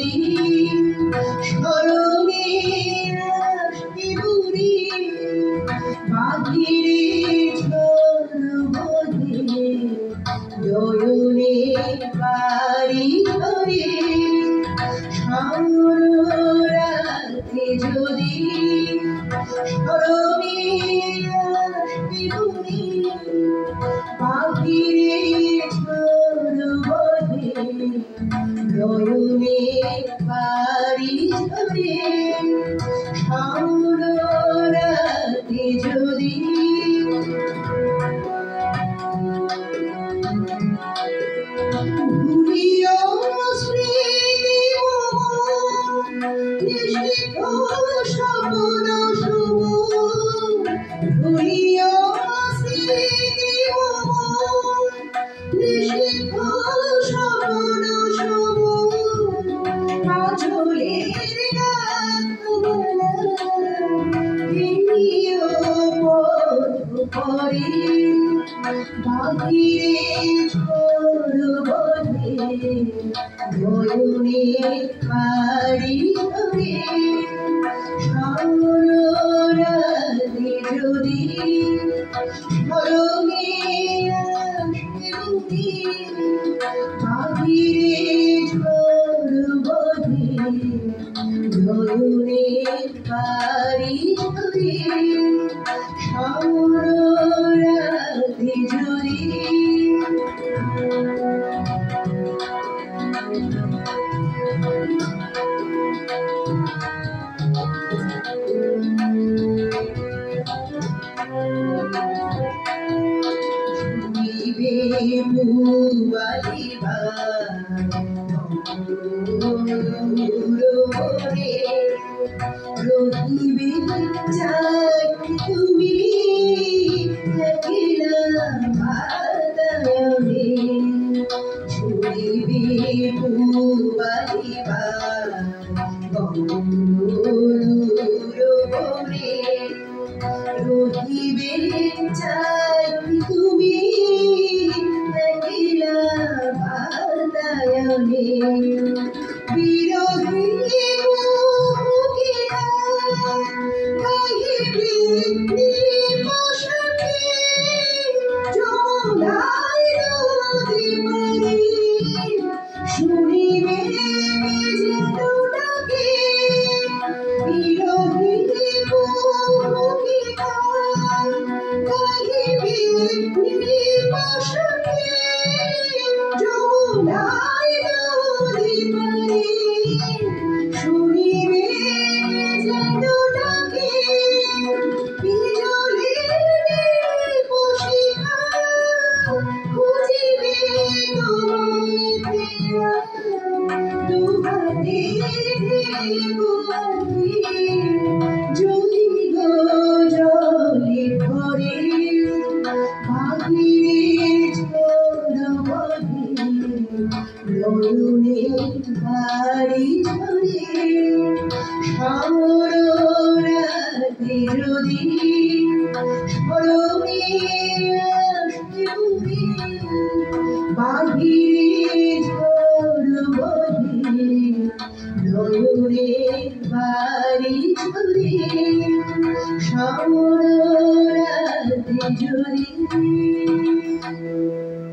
যদি স্মরণে আসতে বুড়ি বাহিরে ঝলমলে নয়নে বাড়ি ধরে সামরাতে যদি স্মরণে আসতে বুড়ি বাহিরে ঝলমলে নয়নে বাড়ি ধরে সামরাতে যদি ভুলিও স্মৃতি নিষিদ্ধ স্বপ্ন শুভ ভুলিও স্মৃতি নিষিদ্ধ স্বপ্ন শুভ আঁচলের গান ভিড়িও পথ করে বাহিরে ঝলমলে নয়নে বাড়ি ধরে সামরাতে যদি স্মরণে আসতে বুঝি বাহিরে ঝলমলে নয়নে বাড়ি ধরে সামরাতে যদি মুবালিবা রহিবে চাই তুমি থাকিলা বাদায়নে ছুড়িবে মুবালিবা রহিবে চাই তুমি থাকিলা বাদায়নে বিরোধী মুখিয়া গাহিবে নিপাশকে যমুনায় নদী পারি শুনিবে যেন ডাকে বিরোধী মুখিয়া গাহিবে নিপাশকে যমুনায় নদী পারি শুনিবে যেন ডাকে বিজলির বসিখা খুঁজিবে তোমায় ফিরা দুহাতে ঢেকুয়াছি যদি গো জলে ভরে বাহিরে ঝলমলে নয়নে বাড়ি ধরে সামরাতে যদি স্মরণে আসতে বুঝি বাহিরে ঝলমলে নয়নে বাড়ি ধরে সামরাতে যদি